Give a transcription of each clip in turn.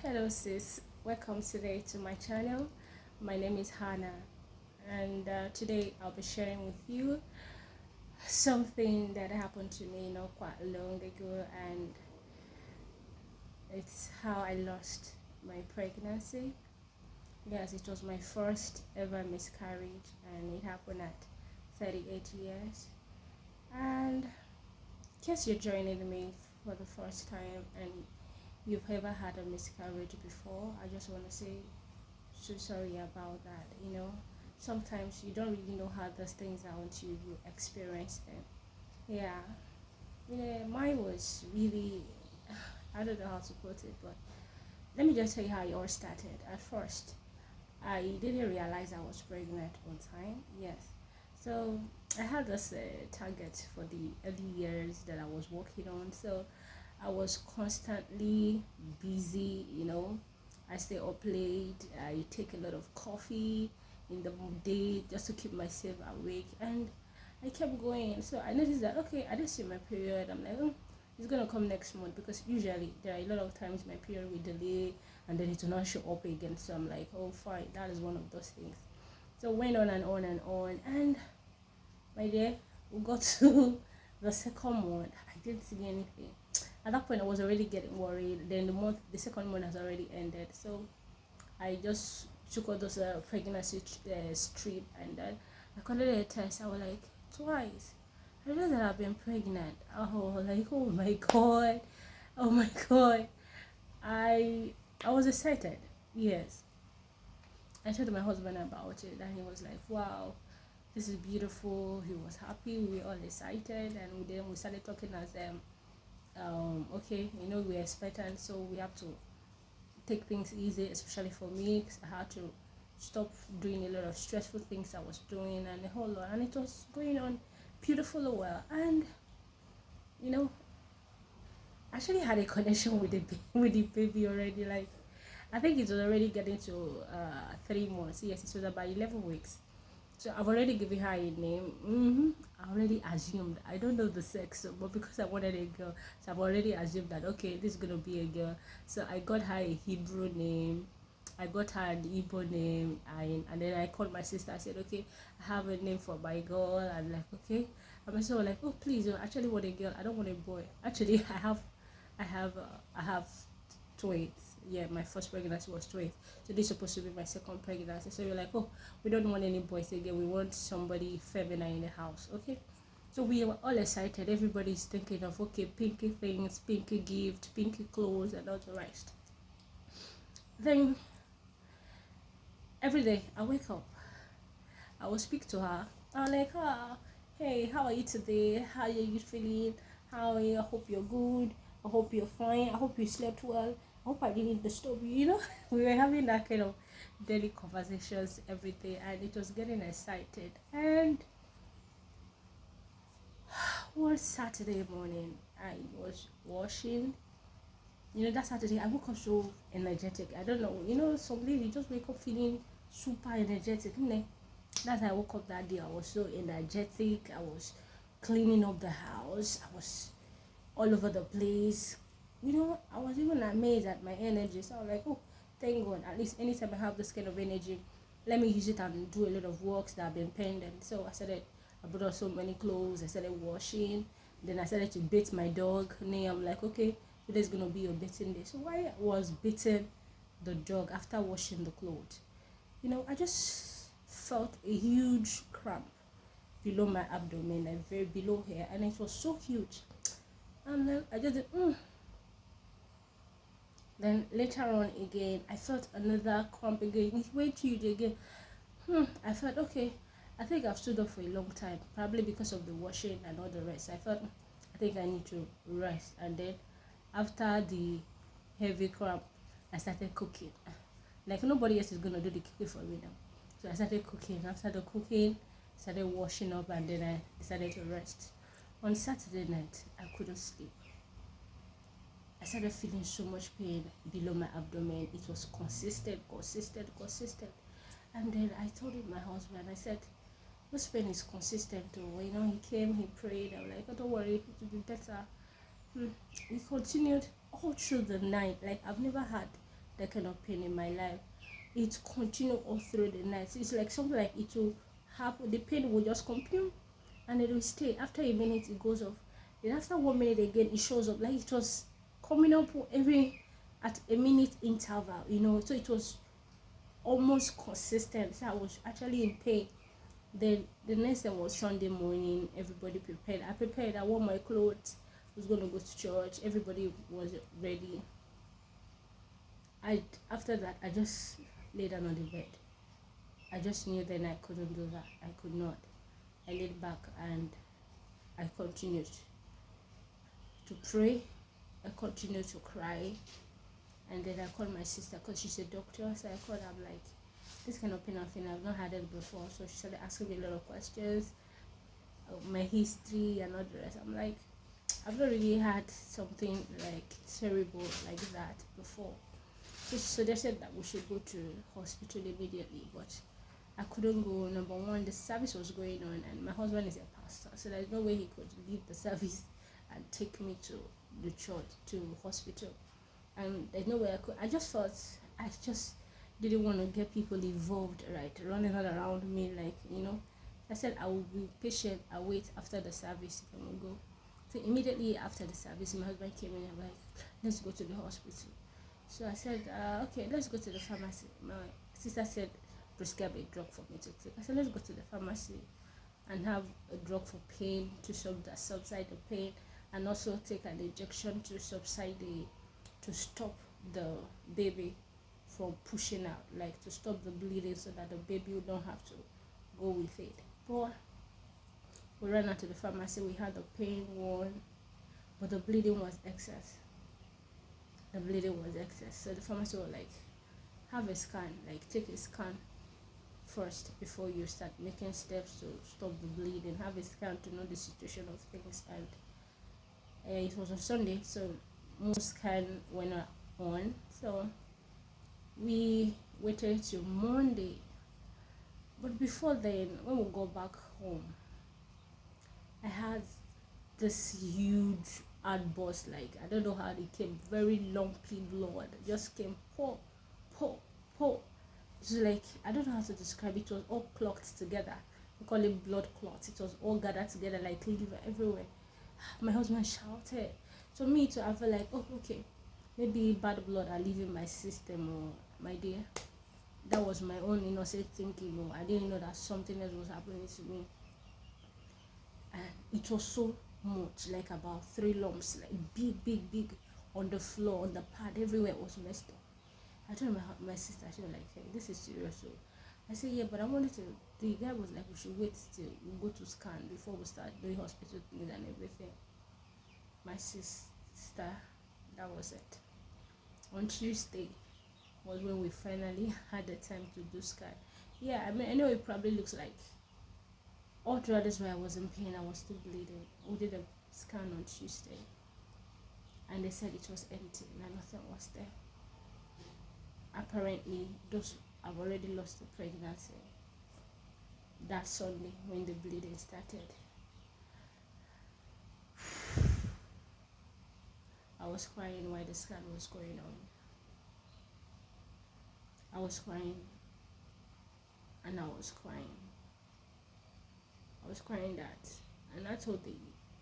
Hello sis, welcome today to my channel. My name is Hannah, and today I'll be sharing with you something that happened to me not quite long ago, and it's how I lost my pregnancy. Yes, it was my first ever miscarriage, and it happened at 38 years. And in case you're joining me for the first time and you've ever had a miscarriage before, I just want to say so sorry about that. Sometimes you don't really know how those things are until you experience them. Yeah, mine was really, I don't know how to put it, but let me just tell you how it all started. At first, I didn't realize I was pregnant on time. Yes, so I had this target for the early years that I was working on. So I was constantly busy. I stay up late. I take a lot of coffee in the day just to keep myself awake, and I kept going. So I noticed that okay, I didn't see my period. I'm like, it's gonna come next month, because usually there are a lot of times my period will delay and then it will not show up again. So I'm like, oh fine, that is one of those things. So went on and on and on, and my dear, we got to the second month. I didn't see anything. At that point, I was already getting worried. Then the second month has already ended. So I just took all those pregnancy strip, and then I conducted a test. I was like, twice. I realized that I've been pregnant. Oh my god, oh my god. I I was excited. Yes, I told my husband about it, and he was like, wow, this is beautiful. He was happy. We were all excited, and we started talking as okay, we're expectant, so we have to take things easy, especially for me, 'cause I had to stop doing a lot of stressful things I was doing and a whole lot, and it was going on beautifully well. And you know, I actually had a connection with with the baby already. Like, I think it was already getting to 3 months. Yes, it was about 11 weeks. So I've already given her a name. I already assumed. I don't know the sex, but because I wanted a girl, so I've already assumed that okay, this is gonna be a girl. So I got her a Hebrew name. I got her an Igbo name, and then I called my sister. I said, okay, I have a name for my girl. I'm like, okay. I'm also like, oh please, I actually want a girl. I don't want a boy. Actually, I have twins. Yeah, my first pregnancy was twins. So this is supposed to be my second pregnancy. So you're like, oh, we don't want any boys again. We want somebody feminine in the house. Okay. So we were all excited. Everybody's thinking of okay, pinky things, pinky gift, pinky clothes, and all the rest. Then every day I wake up, I will speak to her. I'm like, hey, how are you today? How are you feeling? How are you? I hope you're good. I hope you're fine. I hope you slept well. I hope I didn't disturb you. We were having that kind of daily conversations every day, and it was getting excited. And one Saturday morning, I was washing. That Saturday I woke up so energetic. I don't know. Some days you just wake up feeling super energetic. That's how I woke up that day. I was so energetic. I was cleaning up the house. I was all over the place. I was even amazed at my energy. So I was like, oh, thank God. At least anytime I have this kind of energy, let me use it and do a lot of works that have been pending. So I brought out so many clothes. I started washing. Then I started to bathe my dog. Then I'm like, okay, today's going to be your bathing day. So while I was bathing the dog after washing the clothes, I just felt a huge cramp below my abdomen, like very below here, and it was so huge. And then I just did, Then later on again, I felt another cramp again. It went huge again. I felt okay. I think I've stood up for a long time, probably because of the washing and all the rest. I felt I think I need to rest. And then after the heavy cramp, I started cooking. Like nobody else is gonna do the cooking for me now. So I started cooking. After the cooking, started washing up, and then I decided to rest. On Saturday night, I couldn't sleep. I started feeling so much pain below my abdomen. It was consistent. And then I told my husband, I said, this pain is consistent too. He came, he prayed. I'm like, oh, don't worry, it will be better. We continued all through the night. Like, I've never had that kind of pain in my life. It continued all through the night. So it's like something like it will happen, the pain will just come and it will stay. After a minute it goes off, then after 1 minute again it shows up. Like it was coming up at a minute interval, so it was almost consistent. So I was actually in pain. Then the next day was Sunday morning. Everybody prepared. I prepared. I wore my clothes. I was gonna go to church. Everybody was ready. After that I just lay down on the bed. I just knew then I couldn't do that. I could not. I laid back and I continued to pray. I continued to cry. And then I called my sister because she's a doctor. So I called her. I'm like, this kind of pain I've not had it before. So she started asking me a lot of questions, my history and all the rest. I'm like, I've not really had something like terrible like that before. So she suggested that we should go to hospital immediately, but I couldn't go. Number one, the service was going on and my husband is a pastor, so there's no way he could leave the service and take me to the church, to hospital. And there's no way I just thought, I just didn't want to get people involved, right, running all around me, like, I said I will be patient, I'll wait after the service and we'll go. So immediately after the service, my husband came in and like, let's go to the hospital. So I said, okay, let's go to the pharmacy. My sister said, prescribe a drug for me to take. I said, let's go to the pharmacy and have a drug for pain to subside the pain, and also take an injection to to stop the baby from pushing out, like to stop the bleeding so that the baby would not have to go with it. But we ran out to the pharmacy, we had the pain one, but the bleeding was excess. So the pharmacy was like, have a scan, like take a scan first before you start making steps to stop the bleeding. Have a scan to know the situation of things. And it was on Sunday, so most scan went on. So we waited till Monday. But before then, when we got back home, I had this huge outburst, like I don't know how it came, very lumpy blood just came, pour. It was like, I don't know how to describe it. It was all clogged together. We call it blood clots. It was all gathered together like liver everywhere. My husband shouted. So me too, I felt like, oh, okay, maybe bad blood are leaving my system, or my dear. That was my own innocent thinking. No, I didn't know that something else was happening to me. And it was so much, like about 3 lumps, like big on the floor, on the pad, everywhere was messed up. I told my sister, she was like, hey, this is serious. So I said, yeah, but I wanted to, the guy was like, we should wait till we go to scan before we start doing hospital things and everything. My sister, that was it. On Tuesday was when we finally had the time to do scan. Yeah, I mean, I know it probably looks like all throughout this, where I was in pain, I was still bleeding. We did a scan on Tuesday and they said it was empty and nothing was there. Apparently, those have already lost the pregnancy that Sunday when the bleeding started. I was crying while the scan was going on. I was crying and I was crying. I was crying that, and I told the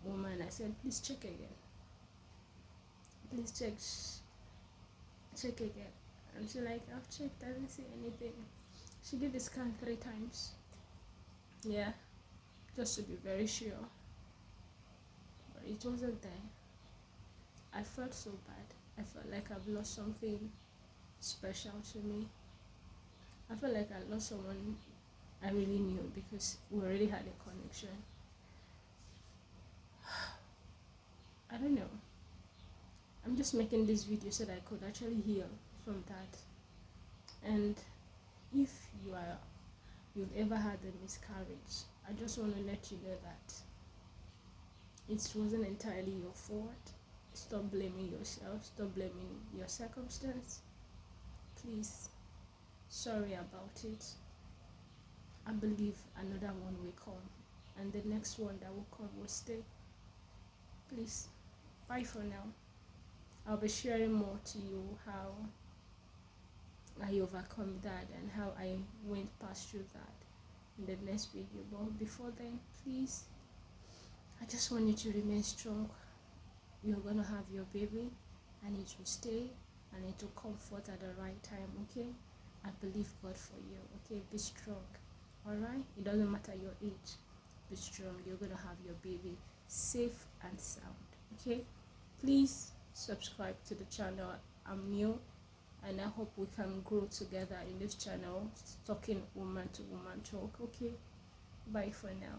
woman, I said, please check again. Please check again. And she like, I've checked, I didn't see anything. She did the scan 3 times. Yeah, just to be very sure. But it wasn't there. I felt so bad. I felt like I've lost something special to me. I felt like I lost someone I really knew, because we already had a connection. I don't know. I'm just making this video so that I could actually heal from that. And if you've ever had a miscarriage, I just want to let you know that it wasn't entirely your fault. Stop blaming yourself. Stop blaming your circumstance. Please. Sorry about it. I believe another one will come, and the next one that will come will stay. Please. Bye for now. I'll be sharing more to you how I overcome that and how I went past through that in the next video. But before then, please, I just want you to remain strong. You're gonna have your baby and it will stay and it will come forth at the right time, okay? I believe God for you, okay? Be strong, alright? It doesn't matter your age. Be strong. You're gonna have your baby safe and sound, okay? Please subscribe to the channel. I'm new and I hope we can grow together in this channel, talking woman to woman talk, okay? Bye for now.